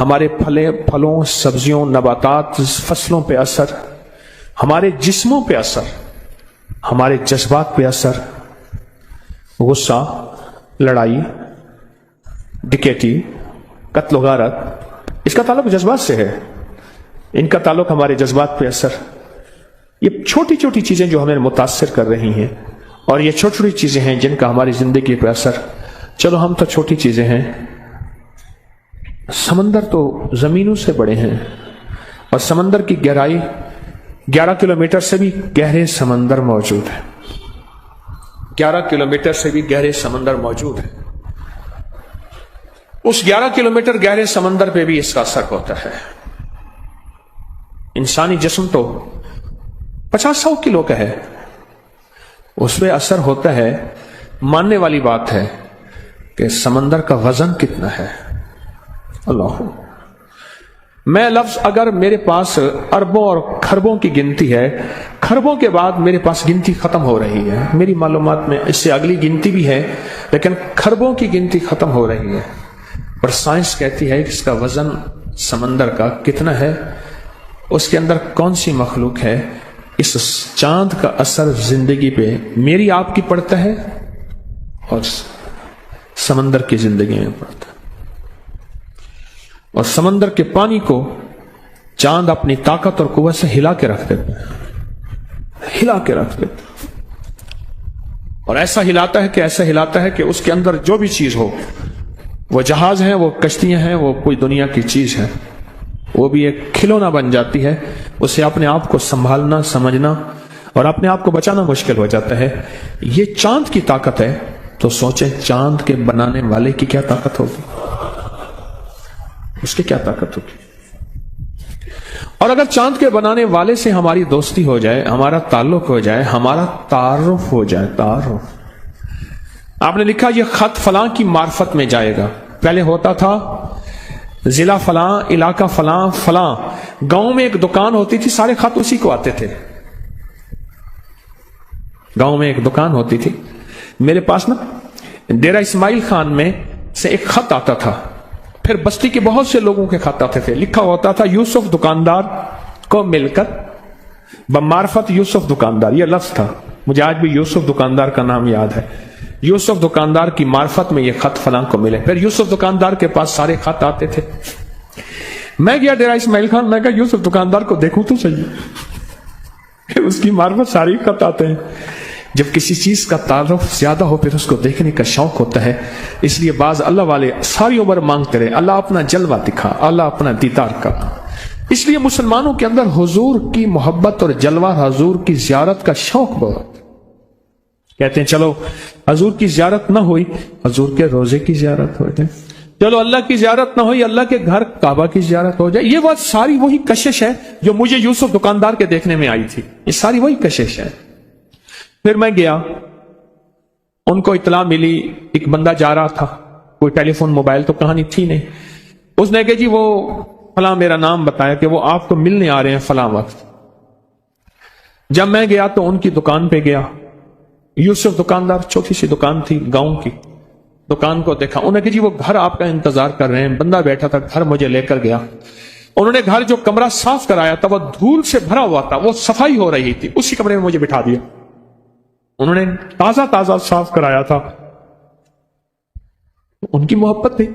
ہمارے پھلوں سبزیوں نباتات فصلوں پہ اثر، ہمارے جسموں پہ اثر، ہمارے جذبات پہ اثر، غصہ، لڑائی، ڈکیتی، قتل و غارت، اس کا تعلق جذبات سے ہے، ان کا تعلق ہمارے جذبات پہ اثر۔ یہ چھوٹی چھوٹی چیزیں جو ہمیں متاثر کر رہی ہیں، اور یہ چھوٹی چھوٹی چیزیں ہیں جن کا ہماری زندگی پہ اثر۔ چلو ہم تو چھوٹی چیزیں ہیں، سمندر تو زمینوں سے بڑے ہیں، اور سمندر کی گہرائی 11 کلومیٹر سے بھی گہرے سمندر موجود ہے، 11 کلومیٹر سے بھی گہرے سمندر موجود ہے۔ اس 11 کلومیٹر گہرے سمندر پہ بھی اس کا اثر ہوتا ہے۔ انسانی جسم تو 50-100 کلو کا ہے، اس پہ اثر ہوتا ہے۔ ماننے والی بات ہے کہ سمندر کا وزن کتنا ہے۔ اللہ، میں لفظ اگر میرے پاس اربوں اور کھربوں کی گنتی ہے، کھربوں کے بعد میرے پاس گنتی ختم ہو رہی ہے، میری معلومات میں اس سے اگلی گنتی بھی ہے لیکن کھربوں کی گنتی ختم ہو رہی ہے، پر سائنس کہتی ہے کہ اس کا وزن سمندر کا کتنا ہے، اس کے اندر کون سی مخلوق ہے۔ اس چاند کا اثر زندگی پہ میری آپ کی پڑتا ہے اور سمندر کی زندگی میں پڑتا ہے، اور سمندر کے پانی کو چاند اپنی طاقت اور قوت سے ہلا کے رکھ دیتا ہے، ہلا کے رکھ دیتا ہے، اور ایسا ہلاتا ہے کہ اس کے اندر جو بھی چیز ہو، وہ جہاز ہیں، وہ کشتیاں ہیں، وہ کوئی دنیا کی چیز ہے، وہ بھی ایک کھلونا بن جاتی ہے۔ اسے اپنے آپ کو سنبھالنا، سمجھنا اور اپنے آپ کو بچانا مشکل ہو جاتا ہے۔ یہ چاند کی طاقت ہے، تو سوچیں چاند کے بنانے والے کی کیا طاقت ہوگی، اس کی کیا طاقت ہوگی۔ اور اگر چاند کے بنانے والے سے ہماری دوستی ہو جائے، ہمارا تعلق ہو جائے، ہمارا تعارف ہو جائے، تعارف، آپ نے لکھا یہ خط فلاں کی معرفت میں جائے گا۔ پہلے ہوتا تھا ضلع فلاں، علاقہ فلاں، فلاں گاؤں میں ایک دکان ہوتی تھی، سارے خط اسی کو آتے تھے۔ گاؤں میں ایک دکان ہوتی تھی، میرے پاس نا ڈیرہ اسماعیل خان میں سے ایک خط آتا تھا، پھر بستی کے بہت سے لوگوں کے خط آتے تھے، لکھا ہوتا تھا یوسف دکاندار کو مل کر بمعرفت یوسف دکاندار، یہ لفظ تھا، مجھے آج بھی یوسف دکاندار کا نام یاد ہے۔ یوسف دکاندار کی معرفت میں یہ خط فلاں کو ملے، پھر یوسف دکاندار کے پاس سارے خط آتے تھے۔ میں گیا ڈیرہ اسماعیل خان، میں کہا یوسف دکاندار کو دیکھوں تو صحیح، اس کی معرفت ساری خط آتے ہیں۔ جب کسی چیز کا تعارف زیادہ ہو پھر اس کو دیکھنے کا شوق ہوتا ہے، اس لیے بعض اللہ والے ساری عمر مانگتے رہے اللہ اپنا جلوہ دکھا، اللہ اپنا دیدار کا۔ اس لیے مسلمانوں کے اندر حضور کی محبت اور جلوہ حضور کی زیارت کا شوق بہت، کہتے ہیں چلو حضور کی زیارت نہ ہوئی، حضور کے روزے کی زیارت ہو جائے، چلو اللہ کی زیارت نہ ہوئی، اللہ کے گھر کعبہ کی زیارت ہو جائے۔ یہ بات ساری وہی کشش ہے جو مجھے یوسف دکاندار کے دیکھنے میں آئی تھی، یہ ساری وہی کشش ہے۔ پھر میں گیا، ان کو اطلاع ملی ایک بندہ جا رہا تھا، کوئی ٹیلی فون موبائل تو کہانی تھی نہیں، اس نے کہا جی وہ فلاں، میرا نام بتایا کہ وہ آپ کو ملنے آ رہے ہیں فلاں وقت۔ جب میں گیا تو ان کی دکان پہ گیا، یوسف دکاندار، چھوٹی سی دکان تھی گاؤں کی، دکان کو دیکھا، انہوں نے کہا جی وہ گھر آپ کا انتظار کر رہے ہیں، بندہ بیٹھا تھا، گھر مجھے لے کر گیا۔ انہوں نے گھر جو کمرہ صاف کرایا تھا وہ دھول سے بھرا ہوا تھا، وہ صفائی ہو رہی تھی، اسی کمرے میں مجھے بٹھا دیا، انہوں نے تازہ تازہ صاف کرایا تھا، ان کی محبت تھی۔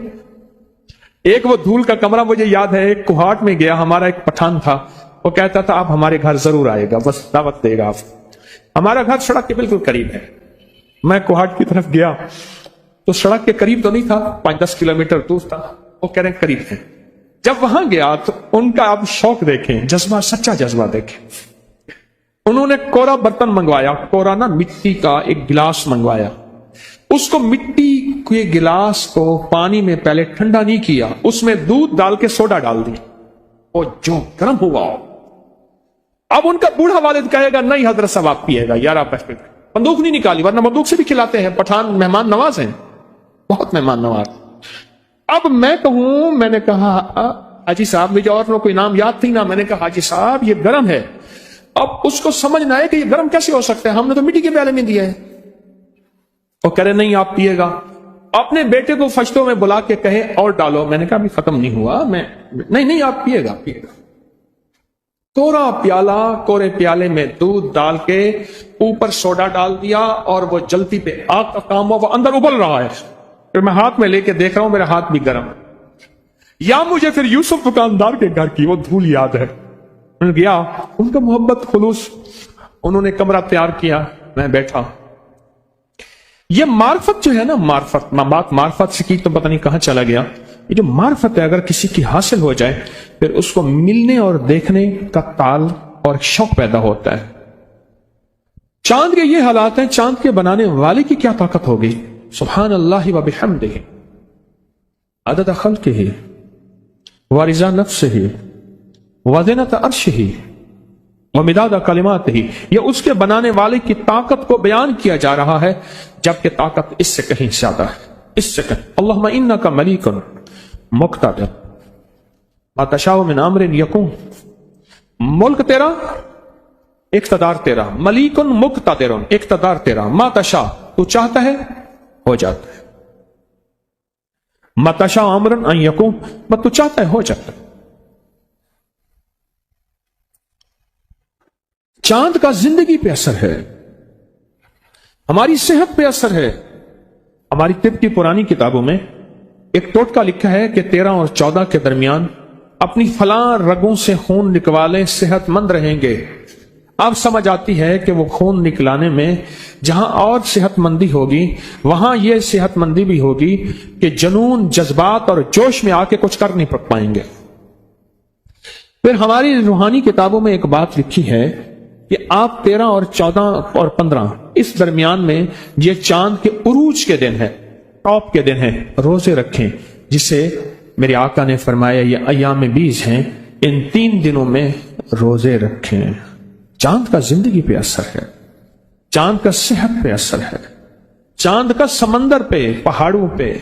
ایک وہ دھول کا کمرہ مجھے یاد ہے، ایک کوہاٹ میں گیا، ہمارا ایک پٹھان تھا، وہ کہتا تھا آپ ہمارے گھر ضرور آئے گا، بس دعوت دے گا آپ۔ ہمارا گھر سڑک کے بالکل قریب ہے، میں کوہاٹ کی طرف گیا تو سڑک کے قریب تو نہیں تھا، 5-10 کلومیٹر دور تھا، وہ کہہ رہے ہیں قریب ہے۔ جب وہاں گیا تو ان کا آپ شوق دیکھیں، جذبہ، سچا جذبہ دیکھیں۔ انہوں نے کورا برتن منگوایا، کورا نا مٹی کا ایک گلاس منگوایا، اس کو مٹی کے گلاس کو پانی میں پہلے ٹھنڈا نہیں کیا، اس میں دودھ ڈال کے سوڈا ڈال دی، وہ جو گرم ہوا۔ اب ان کا بوڑھا والد کہے گا نہیں حضرت صاحب آپ پیے گا، یار آپ بندوق نہیں نکالی، ورنہ بندوق سے بھی کھلاتے ہیں، پٹھان مہمان نواز ہیں، بہت مہمان نواز۔ اب میں کہوں، میں نے کہا حاجی صاحب، مجھے اور کوئی نام یاد تھی نا، میں نے کہا حاجی صاحب یہ گرم ہے۔ اب اس کو سمجھنا ہے کہ یہ گرم کیسے ہو سکتا ہے، ہم نے تو مٹی کے پیالے میں دیا ہے۔ وہ کہہ رہے نہیں آپ پیے گا۔ اپنے بیٹے کو فشتوں میں بلا کے کہے اور ڈالو. میں نے کہا ابھی ختم نہیں ہوا. نہیں آپ پیے گا. کوڑا پیالہ، کوڑے پیالے میں دودھ ڈال کے اوپر سوڈا ڈال دیا اور وہ جلتی پہ آگ کا کام ہوا، وہ اندر ابل رہا ہے. پھر میں ہاتھ میں لے کے دیکھ رہا ہوں، میرا ہاتھ بھی گرم. یا مجھے پھر یوسف دکاندار کے گھر کی وہ دھول یاد ہے. میں گیا، ان کا محبت خلوص، انہوں نے کمرہ تیار کیا، میں بیٹھا. یہ معرفت جو ہے نا، معرفت سے کی تو پتہ نہیں کہاں چلا گیا. یہ جو معرفت ہے اگر کسی کی حاصل ہو جائے پھر اس کو ملنے اور دیکھنے کا تال اور شوق پیدا ہوتا ہے. چاند کے یہ حالات ہیں، چاند کے بنانے والے کی کیا طاقت ہوگی. سبحان اللہ و بحمدہ عدد خلقہ ورضا نفسہ وزنۃ عرشہ ومداد کلماتہ. یہ اس کے بنانے والے کی طاقت کو بیان کیا جا رہا ہے، جبکہ طاقت اس سے کہیں زیادہ ہے. اس سے کہیں اللہم انک ملیک مقتدر ما تشاء من امر یکون. ملک تیرا، اقتدار تیرا. ملیک مقتدر، اقتدار تیرا. ما تشاء، تو چاہتا ہے ہو جاتا ہے. ما تشاء امر ان یکون، تو چاہتا ہے ہو جاتا ہے. چاند کا زندگی پہ اثر ہے، ہماری صحت پہ اثر ہے. ہماری طب کی پرانی کتابوں میں ایک ٹوٹکا لکھا ہے کہ 13 اور 14 کے درمیان اپنی فلاں رگوں سے خون نکوالے صحت مند رہیں گے. اب سمجھ آتی ہے کہ وہ خون نکلانے میں جہاں اور صحت مندی ہوگی وہاں یہ صحت مندی بھی ہوگی کہ جنون، جذبات اور جوش میں آ کے کچھ کر نہیں پائیں گے. پھر ہماری روحانی کتابوں میں ایک بات لکھی ہے کہ آپ 13 اور 14 اور 15 اس درمیان میں یہ چاند کے عروج کے دن ہے، ٹاپ کے دن ہے، روزے رکھیں، جسے میرے آقا نے فرمایا یہ ایام بیج ہیں، ان 3 دنوں میں روزے رکھیں. چاند کا زندگی پہ اثر ہے، چاند کا صحت پہ اثر ہے، چاند کا سمندر پہ، پہاڑوں پہ،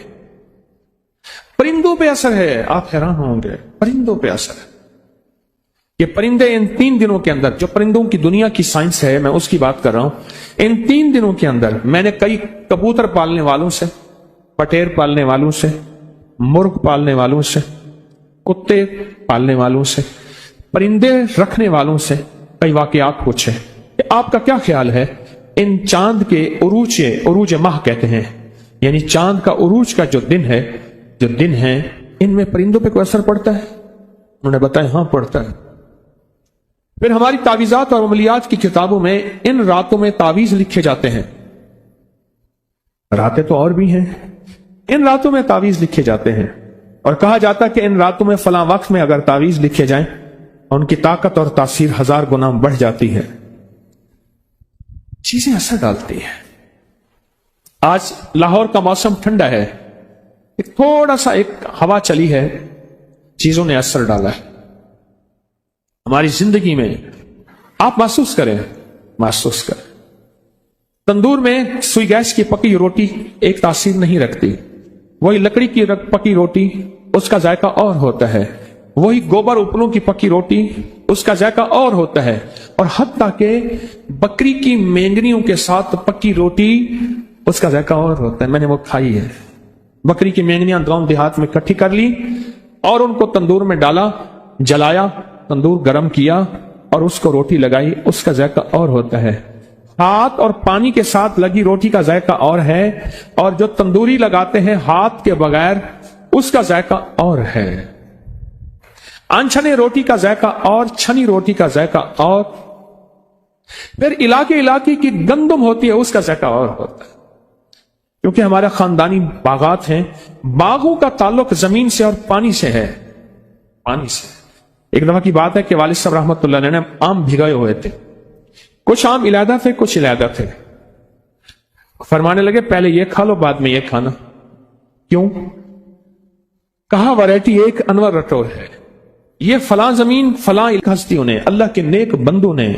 پرندوں پہ اثر ہے. آپ حیران ہوں گے، پرندوں پہ اثر ہے. یہ پرندے ان 3 دنوں کے اندر، جو پرندوں کی دنیا کی سائنس ہے میں اس کی بات کر رہا ہوں، ان 3 دنوں کے اندر میں نے کئی کبوتر پالنے والوں سے، پٹیر پالنے والوں سے، مرغ پالنے والوں سے، کتے پالنے والوں سے، پرندے رکھنے والوں سے کئی واقعات پوچھے کہ آپ کا کیا خیال ہے ان چاند کے عروج ماہ کہتے ہیں، یعنی چاند کا عروج کا جو دن ہے ان میں پرندوں پہ کوئی اثر پڑتا ہے؟ انہوں نے بتایا ہاں پڑتا ہے. پھر ہماری تعویذات اور عملیات کی کتابوں میں ان راتوں میں تعویذ لکھے جاتے ہیں. راتیں تو اور بھی ہیں، ان راتوں میں تعویذ لکھے جاتے ہیں اور کہا جاتا ہے کہ ان راتوں میں فلاں وقت میں اگر تعویذ لکھے جائیں ان کی طاقت اور تاثیر 1000 گنا بڑھ جاتی ہے. چیزیں اثر ڈالتی ہیں. آج لاہور کا موسم ٹھنڈا ہے، ایک تھوڑا سا ایک ہوا چلی ہے، چیزوں نے اثر ڈالا ہے ہماری زندگی میں. آپ محسوس کریں. تندور میں سوئی گیس کی پکی روٹی ایک تاثیر نہیں رکھتی، وہی لکڑی کی پکی روٹی اس کا ذائقہ اور ہوتا ہے، وہی گوبر اپلوں کی پکی روٹی اس کا ذائقہ اور ہوتا ہے، اور حتیٰ کہ بکری کی مینگنیوں کے ساتھ پکی روٹی اس کا ذائقہ اور ہوتا ہے. میں نے وہ کھائی ہے. بکری کی مینگنیاں گاؤں دیہات میں اکٹھی کر لی اور ان کو تندور میں ڈالا، جلایا، تندور گرم کیا اور اس کو روٹی لگائی، اس کا ذائقہ اور ہوتا ہے. ہاتھ اور پانی کے ساتھ لگی روٹی کا ذائقہ اور ہے، اور جو تندوری لگاتے ہیں ہاتھ کے بغیر اس کا ذائقہ اور ہے. انچھنے روٹی کا ذائقہ اور، چھنی روٹی کا ذائقہ اور. پھر علاقے کی گندم ہوتی ہے اس کا ذائقہ اور ہوتا ہے. کیونکہ ہمارا خاندانی باغات ہیں، باغوں کا تعلق زمین سے اور پانی سے ہے. پانی سے. ایک دفعہ کی بات ہے کہ والد صاحب رحمۃ اللہ علیہ نے آم بھگائے ہوئے تھے. کچھ آم علیحدہ تھے، کچھ علیحدہ تھے. فرمانے لگے پہلے یہ کھا لو بعد میں یہ کھانا. کیوں؟ کہا ویرائٹی ایک انور رٹور ہے. یہ فلاں زمین فلاں ہستیوں نے، اللہ کے نیک بندوں نے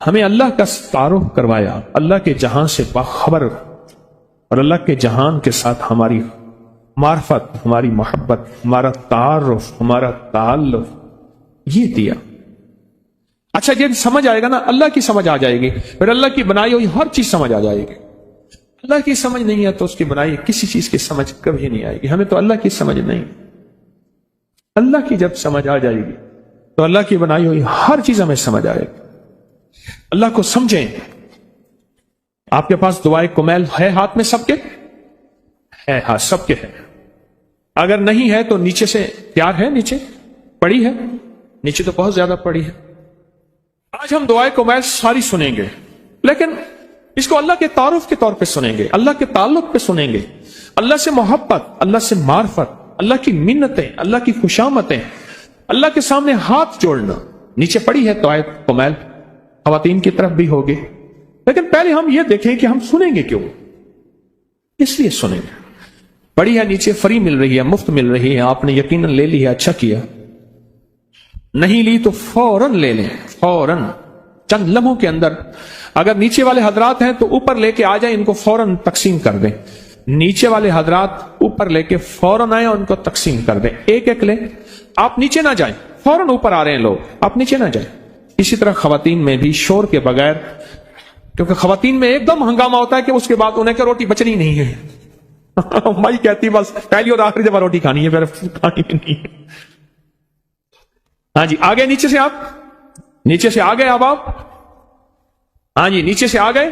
ہمیں اللہ کا تعارف کروایا، اللہ کے جہان سے باخبر، اور اللہ کے جہان کے ساتھ ہماری معرفت، ہماری محبت، ہمارا تعارف، ہمارا تعلق یہ دیا. اچھا جب سمجھ آئے گا نا، اللہ کی سمجھ آ جائے گی، پھر اللہ کی بنائی ہوئی ہر چیز سمجھ آ جائے گی. اللہ کی سمجھ نہیں ہے تو اس کی بنائی کسی چیز کی سمجھ کبھی نہیں آئے گی. ہمیں تو اللہ کی سمجھ نہیں. اللہ کی جب سمجھ آ جائے گی تو اللہ کی بنائی ہوئی ہر چیز ہمیں سمجھ آئے گی. اللہ کو سمجھیں. آپ کے پاس دعائے کمیل ہے ہاتھ میں سب کے؟ ہے، ہاتھ سب کے ہے. اگر نہیں ہے تو نیچے سے تیار ہے، نیچے پڑی ہے، نیچے تو بہت زیادہ پڑی ہے. آج ہم دعائے کمیل ساری سنیں گے، لیکن اس کو اللہ کے تعارف کے طور پہ سنیں گے، اللہ کے تعلق پہ سنیں گے. اللہ سے محبت، اللہ سے معرفت، اللہ کی منتیں، اللہ کی خوشامتیں، اللہ کے سامنے ہاتھ جوڑنا. نیچے پڑی ہے دعائے کمیل، خواتین کی طرف بھی ہوگی. لیکن پہلے ہم یہ دیکھیں کہ ہم سنیں گے کیوں، اس لیے سنیں گے. پڑی ہے نیچے، فری مل رہی ہے، مفت مل رہی ہے، آپ نے یقیناً لے لی ہے، اچھا کیا. نہیں لی تو فوراً لے لیں، فوراً چند لمحوں کے اندر. اگر نیچے والے حضرات ہیں تو اوپر لے کے آ جائیں، ان کو فوراً تقسیم کر دیں. نیچے والے حضرات اوپر لے کے فوراً آئیں، ان کو تقسیم کر دیں. ایک ایک لیں. آپ نیچے نہ جائیں، فوراً اوپر آ رہے ہیں لوگ، آپ نیچے نہ جائیں. اسی طرح خواتین میں بھی شور کے بغیر، کیونکہ خواتین میں ایک دم ہنگامہ ہوتا ہے کہ اس کے بعد انہیں کہ روٹی بچنی نہیں ہے. مائی کہتی بس پہلی اور آخری دفعہ روٹی کھانی ہے، پھر کھانی نہیں. ہاں جی آگے، نیچے سے آپ، نیچے سے آ گئے اب آپ. ہاں جی نیچے سے آ گئے.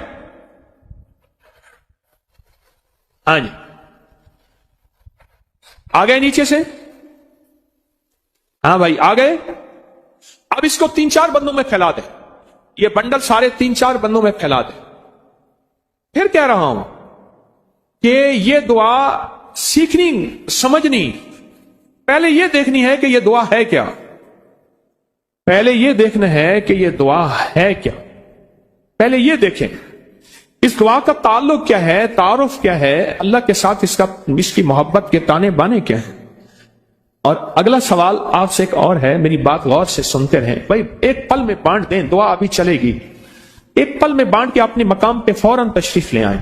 ہاں جی آ گئے نیچے سے. ہاں بھائی آ گئے. اب اس کو 3-4 بندوں میں پھیلا دیں. یہ بنڈل سارے 3-4 بندوں میں پھیلا دیں. پھر کہہ رہا ہوں کہ یہ دعا سیکھنی، سمجھنی، پہلے یہ دیکھنی ہے کہ یہ دعا ہے کیا. پہلے یہ دیکھنا ہے کہ یہ دعا ہے کیا. پہلے یہ دیکھیں اس دعا کا تعلق کیا ہے، تعارف کیا ہے اللہ کے ساتھ، اس کی محبت کے تانے بانے کیا ہیں. اور اگلا سوال آپ سے ایک اور ہے، میری بات غور سے سنتے رہیں. بھائی ایک پل میں بانٹ دیں، دعا ابھی چلے گی. ایک پل میں بانٹ کے اپنے مقام پہ فوراً تشریف لے آئیں.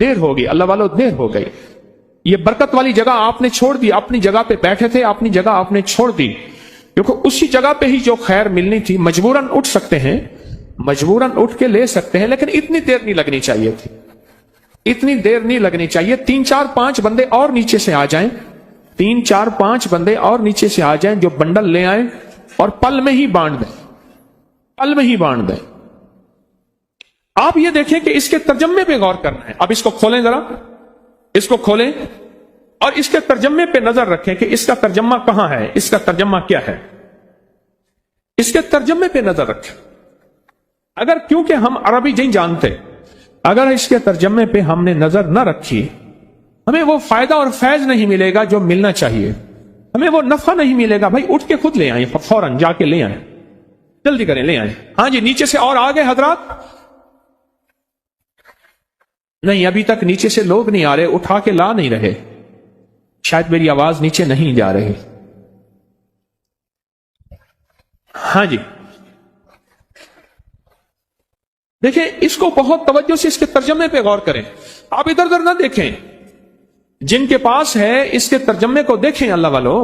دیر ہوگی اللہ والو، دیر ہو گئی. یہ برکت والی جگہ آپ نے چھوڑ دی. اپنی جگہ پہ بیٹھے تھے، اپنی جگہ آپ نے چھوڑ دی، کیونکہ اسی جگہ پہ ہی جو خیر ملنی تھی. مجبوراً اٹھ سکتے ہیں، مجبوراً اٹھ کے لے سکتے ہیں، لیکن اتنی دیر نہیں لگنی چاہیے تھی. اتنی دیر نہیں لگنی چاہیے. 3-4-5 بندے اور نیچے سے آ جائیں. 3-4-5 بندے اور نیچے سے آ جائیں جو بنڈل لے آئیں، اور پل میں ہی بانٹ دیں. پل میں ہی بانٹ دیں. آپ یہ دیکھیں کہ اس کے ترجمے پہ غور کرنا ہے. اب اس کو کھولیں ذرا، اس کو کھولیں اور اس کے ترجمے پہ نظر رکھیں کہ اس کا ترجمہ کہاں ہے، اس کا ترجمہ کیا ہے. اس کے ترجمے پہ نظر رکھیں. اگر کیونکہ ہم عربی نہیں جانتے، اگر اس کے ترجمے پہ ہم نے نظر نہ رکھی، ہمیں وہ فائدہ اور فیض نہیں ملے گا جو ملنا چاہیے. ہمیں وہ نفع نہیں ملے گا. بھائی اٹھ کے خود لے آئیں، فوراً جا کے لے آئیں، جلدی کریں، لے آئیں. ہاں جی نیچے سے اور آگے حضرات. نہیں ابھی تک نیچے سے لوگ نہیں آ رہے، اٹھا کے لا نہیں رہے. شاید میری آواز نیچے نہیں جا رہی. ہاں جی دیکھیں اس کو بہت توجہ سے اس کے ترجمے پہ غور کریں. آپ ادھر ادھر نہ دیکھیں. جن کے پاس ہے اس کے ترجمے کو دیکھیں. اللہ والو،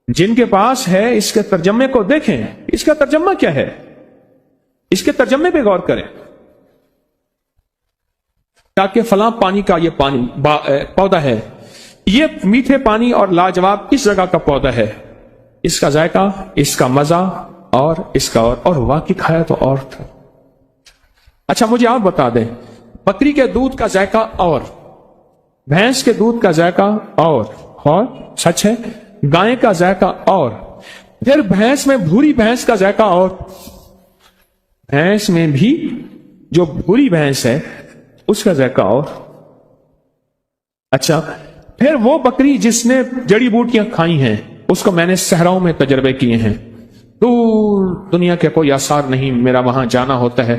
جن کے پاس ہے اس کے ترجمے کو دیکھیں. اس کا ترجمہ کیا ہے، اس کے ترجمے پہ غور کریں. تاکہ فلاں پانی کا یہ پانی پودا ہے، یہ میٹھے پانی اور لاجواب اس جگہ کا پودا ہے، اس کا ذائقہ، اس کا مزہ اور اس کا اور واقعی کھایا تو اور تھا. اچھا مجھے آپ بتا دیں، بکری کے دودھ کا ذائقہ اور بھینس کے دودھ کا ذائقہ اور سچ ہے، گائے کا ذائقہ اور پھر بھینس میں بھوری بھینس کا ذائقہ اور بھینس میں بھی جو بھوری بھینس ہے اس کا ذائقہ اور. اچھا پھر وہ بکری جس نے جڑی بوٹیاں کھائی ہیں، اس کو میں نے صحراؤں میں تجربے کیے ہیں، دور دنیا کے کوئی آثار نہیں، میرا وہاں جانا ہوتا ہے،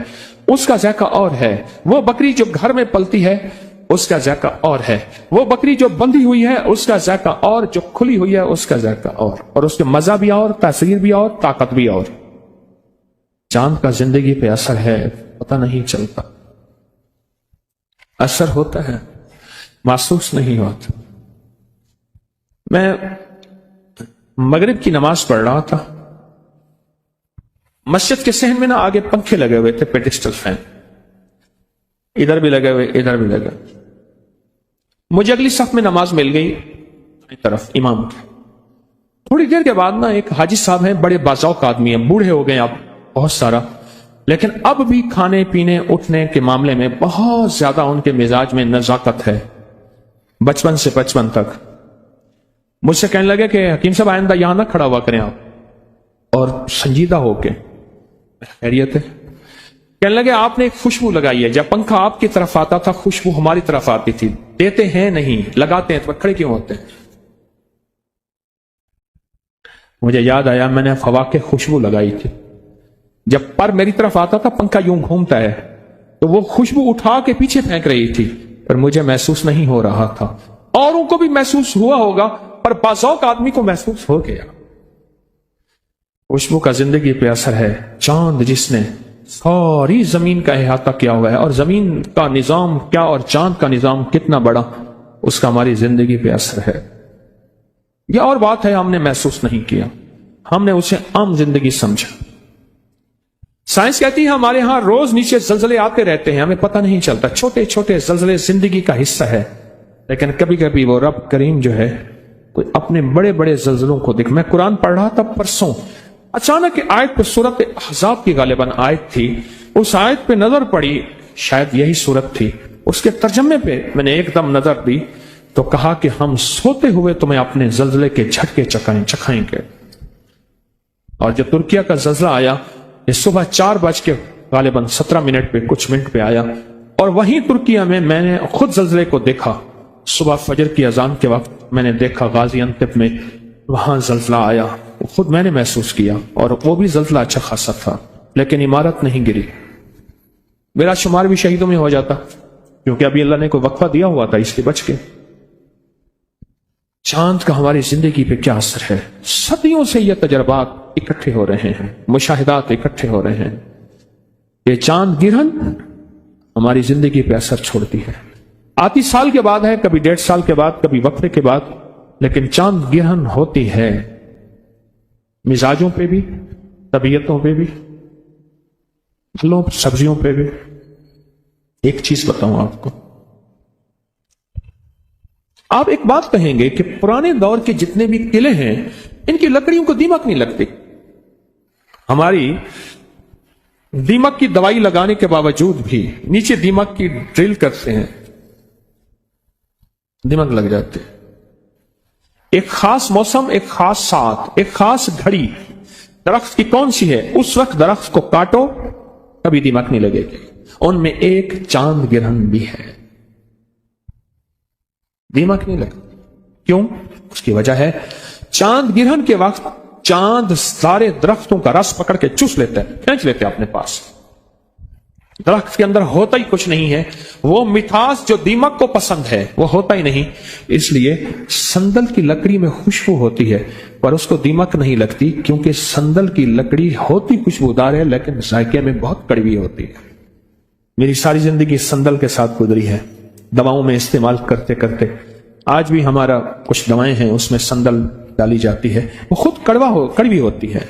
اس کا ذائقہ اور ہے. وہ بکری جو گھر میں پلتی ہے اس کا ذائقہ اور ہے. وہ بکری جو بندھی ہوئی ہے اس کا ذائقہ اور، جو کھلی ہوئی ہے اس کا ذائقہ اور اس کے مزہ بھی اور، تاثیر بھی اور، طاقت بھی اور. چاند کا زندگی پہ اثر ہے، پتہ نہیں چلتا. اثر ہوتا ہے، محسوس نہیں ہوتا. میں مغرب کی نماز پڑھ رہا تھا، مسجد کے صحن میں نا آگے پنکھے لگے ہوئے تھے، پیڈسٹل فین. ادھر بھی لگے ہوئے, ادھر بھی لگے. مجھے اگلی صف میں نماز مل گئی طرف امام کی. تھوڑی دیر کے بعد نا ایک حاجی صاحب ہیں, بڑے باذوق آدمی ہیں, بوڑھے ہو گئے اب بہت سارا, لیکن اب بھی کھانے پینے اٹھنے کے معاملے میں بہت زیادہ ان کے مزاج میں نزاکت ہے, بچپن سے بچپن تک. مجھ سے کہنے لگے کہ حکیم صاحب آئندہ یہاں نہ کھڑا ہوا کریں آپ, اور سنجیدہ ہو کے. خیریت ہے؟ کہنے لگے آپ نے ایک خوشبو لگائی ہے, جب پنکھا آپ کی طرف آتا تھا خوشبو ہماری طرف آتی تھی, دیتے ہیں نہیں لگاتے ہیں, تو کھڑے کیوں ہوتے ہیں؟ مجھے یاد آیا میں نے فواکہ خوشبو لگائی تھی, جب پر میری طرف آتا تھا پنکھا یوں گھومتا ہے تو وہ خوشبو اٹھا کے پیچھے پھینک رہی تھی, پر مجھے محسوس نہیں ہو رہا تھا. اوروں کو بھی محسوس ہوا ہوگا, پر باذوق آدمی کو محسوس ہو گیا. خوشبو کا زندگی پہ اثر ہے. چاند جس نے ساری زمین کا احاطہ کیا ہوا ہے, اور زمین کا نظام کیا اور چاند کا نظام کتنا بڑا, اس کا ہماری زندگی پہ اثر ہے. یہ اور بات ہے ہم نے محسوس نہیں کیا, ہم نے اسے عام زندگی سمجھا. سائنس کہتی ہے ہمارے ہاں روز نیچے زلزلے آتے رہتے ہیں, ہمیں پتہ نہیں چلتا. چھوٹے چھوٹے زلزلے زندگی کا حصہ ہے, لیکن کبھی کبھی وہ رب کریم جو ہے کوئی اپنے بڑے بڑے زلزلوں کو دیکھ. میں قرآن پڑھ رہا تھا پرسوں, اچانک آیت پہ سورت احزاب کی غالباً آیت تھی, اس آیت پہ نظر پڑی, شاید یہی سورت تھی. اس کے ترجمے پہ میں نے ایک دم نظر دی تو کہا کہ ہم سوتے ہوئے تمہیں اپنے زلزلے کے جھٹکے چکھائیں گے. اور جب ترکیہ کا زلزلہ آیا, یہ صبح 4 غالباً 17 پہ کچھ منٹ پہ آیا, اور وہیں ترکیہ میں نے خود زلزلے کو دیکھا. صبح فجر کی اذان کے وقت میں نے دیکھا غازی انتب میں وہاں زلزلہ آیا, خود میں نے محسوس کیا, اور وہ بھی زلزلہ اچھا خاصا تھا, لیکن عمارت نہیں گری. میرا شمار بھی شہیدوں میں ہو جاتا, کیونکہ ابھی اللہ نے کوئی وقفہ دیا ہوا تھا, اس لیے بچ کے. چاند کا ہماری زندگی پہ کیا اثر ہے؟ صدیوں سے یہ تجربات اکٹھے ہو رہے ہیں, مشاہدات اکٹھے ہو رہے ہیں. یہ چاند گرہن ہماری زندگی پہ اثر چھوڑتی ہے. آتی سال کے بعد ہے, کبھی 1.5 سال کے بعد, کبھی وقفے کے بعد, لیکن چاند گرہن ہوتی ہے. مزاجوں پہ بھی, طبیعتوں پہ بھی, پھلوں سبزیوں پہ بھی. ایک چیز بتاؤں آپ کو, آپ ایک بات کہیں گے کہ پرانے دور کے جتنے بھی قلعے ہیں ان کی لکڑیوں کو دیمک نہیں لگتی. ہماری دیمک کی دوائی لگانے کے باوجود بھی نیچے دیمک کی ڈرل کرتے ہیں, دیمک لگ جاتے. ایک خاص موسم, ایک خاص ساعت, ایک خاص گھڑی درخت کی کون سی ہے, اس وقت درخت کو کاٹو کبھی دیمک نہیں لگے گی. ان میں ایک چاند گرہن بھی ہے, دیمک نہیں لگتی. کیوں؟ اس کی وجہ ہے چاند گرہن کے وقت چاند سارے درختوں کا رس پکڑ کے چوس لیتا ہے, کھینچ لیتے اپنے پاس. درخت کے اندر ہوتا ہی کچھ نہیں ہے, وہ مٹھاس جو دیمک کو پسند ہے وہ ہوتا ہی نہیں. اس لیے سندل کی لکڑی میں خوشبو ہوتی ہے, پر اس کو دیمک نہیں لگتی, کیونکہ سندل کی لکڑی ہوتی خوشبودار ہے لیکن ذائقے میں بہت کڑوی ہوتی ہے. میری ساری زندگی سندل کے ساتھ گزری ہے, دواؤں میں استعمال کرتے کرتے. آج بھی ہمارا کچھ دوائیں ہیں اس میں سندل ڈالی جاتی ہے, وہ خود کڑوی ہوتی ہے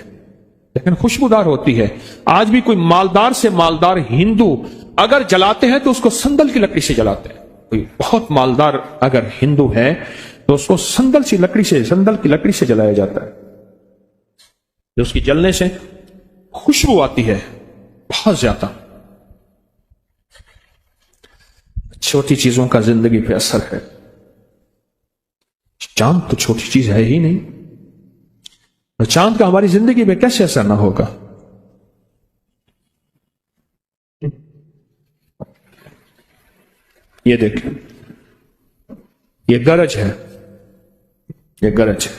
لیکن خوشبودار ہوتی ہے. آج بھی کوئی مالدار سے مالدار ہندو اگر جلاتے ہیں تو اس کو سندل کی لکڑی سے جلاتے ہیں. کوئی بہت مالدار اگر ہندو ہے تو اس کو سندل کی لکڑی سے جلایا جاتا ہے. جو اس کی جلنے سے خوشبو آتی ہے بہت زیادہ. چھوٹی چیزوں کا زندگی پہ اثر ہے. چاند تو چھوٹی چیز ہے ہی نہیں, چاند کا ہماری زندگی میں کیسے اثر نہ ہوگا؟ یہ دیکھیں, یہ گرج ہے, یہ گرج ہے.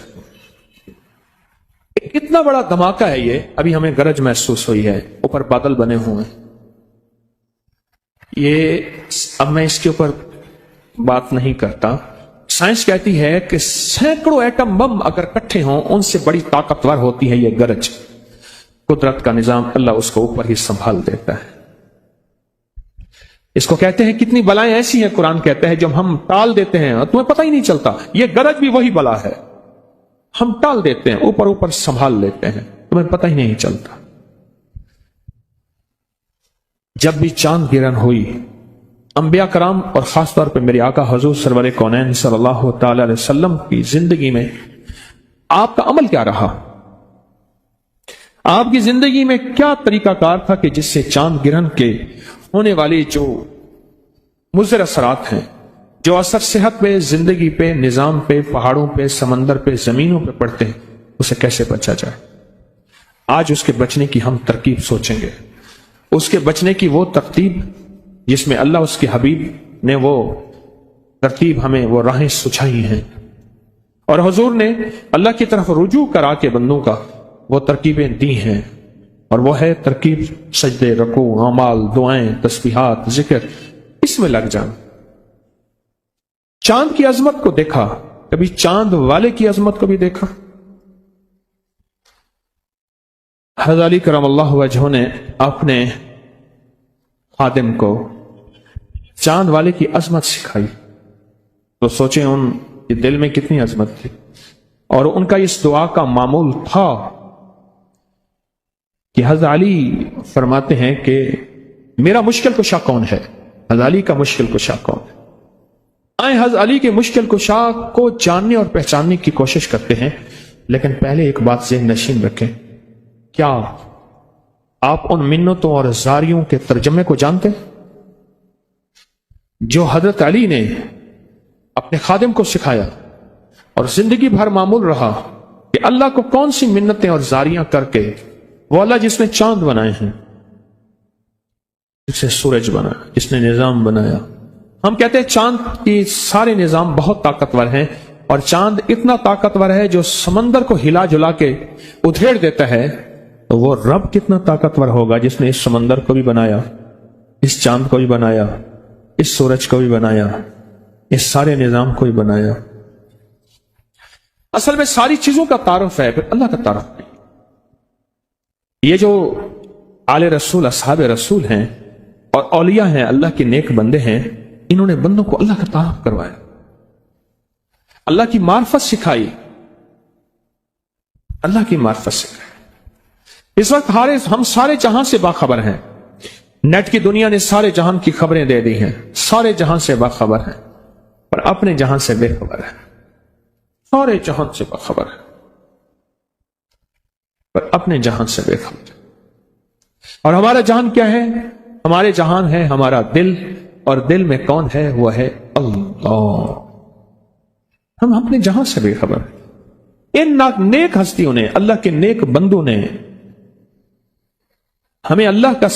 کتنا بڑا دھماکہ ہے یہ. ابھی ہمیں گرج محسوس ہوئی ہے, اوپر بادل بنے ہوئے ہیں. اب میں اس کے اوپر بات نہیں کرتا. سائنس کہتی ہے کہ سینکڑوں ایٹم بم اگر اکٹھے ہوں ان سے بڑی طاقتور ہوتی ہے یہ گرج. قدرت کا نظام, اللہ اس کو اوپر ہی سنبھال دیتا ہے. اس کو کہتے ہیں کتنی بلائیں ایسی ہیں, قرآن کہتا ہے جب ہم ٹال دیتے ہیں تمہیں پتہ ہی نہیں چلتا. یہ گرج بھی وہی بلا ہے, ہم ٹال دیتے ہیں, اوپر سنبھال لیتے ہیں, تمہیں پتہ ہی نہیں چلتا. جب بھی چاند گرہن ہوئی انبیاء کرام اور خاص طور پہ میرے آقا حضور سرور کونین صلی اللہ تعالی علیہ وسلم کی زندگی میں آپ کا عمل کیا رہا؟ آپ کی زندگی میں کیا طریقہ کار تھا کہ جس سے چاند گرہن کے ہونے والے جو مضر اثرات ہیں، جو اثر صحت پہ، زندگی پہ، نظام پہ، پہاڑوں پہ، سمندر پہ، زمینوں پہ پڑتے ہیں، اسے کیسے بچا جائے؟ آج اس کے بچنے کی ہم ترکیب سوچیں گے، اس کے بچنے کی وہ ترتیب جس میں اللہ اس کے حبیب نے وہ ترتیب ہمیں وہ راہیں سجھائی ہیں، اور حضور نے اللہ کی طرف رجوع کرا کے بندوں کا وہ ترکیبیں دی ہیں، اور وہ ہے ترکیب سجدے، رکوع، اعمال، دعائیں، تسبیحات، ذکر، اس میں لگ جانا۔ چاند کی عظمت کو دیکھا، کبھی چاند والے کی عظمت کو بھی دیکھا؟ حضرت علی کرم اللہ وجہہ نے اپنے خادم کو چاند والے کی عظمت سکھائی، تو سوچیں ان کے دل میں کتنی عظمت تھی، اور ان کا اس دعا کا معمول تھا کہ حضرت علی فرماتے ہیں کہ میرا مشکل کشا کون ہے؟ حضرت علی کا مشکل کشا کون ہے؟ آئیں حضرت علی کے مشکل کشا کو جاننے اور پہچاننے کی کوشش کرتے ہیں، لیکن پہلے ایک بات ذہن نشین رکھیں، کیا آپ ان منتوں اور زاریوں کے ترجمے کو جانتے ہیں جو حضرت علی نے اپنے خادم کو سکھایا اور زندگی بھر معمول رہا کہ اللہ کو کون سی منتیں اور زاریاں کر کے وہ اللہ جس نے چاند بنائے ہیں، جس نے سورج بنایا، جس نے نظام بنایا؟ ہم کہتے ہیں چاند کی سارے نظام بہت طاقتور ہیں، اور چاند اتنا طاقتور ہے جو سمندر کو ہلا جلا کے ادھیڑ دیتا ہے، تو وہ رب کتنا طاقتور ہوگا جس نے اس سمندر کو بھی بنایا، اس چاند کو بھی بنایا، اس سورج کو بھی بنایا، اس سارے نظام کو بھی بنایا۔ اصل میں ساری چیزوں کا تعارف ہے، پھر اللہ کا تعارف نہیں۔ یہ جو آل رسول، اصحاب رسول ہیں اور اولیاء ہیں، اللہ کے نیک بندے ہیں، انہوں نے بندوں کو اللہ کا تعارف کروایا، اللہ کی معرفت سکھائی، اللہ کی معرفت سکھائی۔ اس وقت ہم سارے جہاں سے باخبر ہیں، نیٹ کی دنیا نے سارے جہان کی خبریں دے دی ہیں، سارے جہاں سے باخبر ہیں، پر اپنے جہاں سے بے خبر ہیں۔ سارے جہان سے باخبر ہیں پر اپنے جہان سے بے خبر ہیں۔ اور ہمارا جہان کیا ہے؟ ہمارے جہان ہے ہمارا دل، اور دل میں کون ہے؟ وہ ہے اللہ۔ ہم اپنے جہان سے بے خبر ہیں۔ ان نیک ہستیوں نے، اللہ کے نیک بندوں نے ہمیں اللہ کا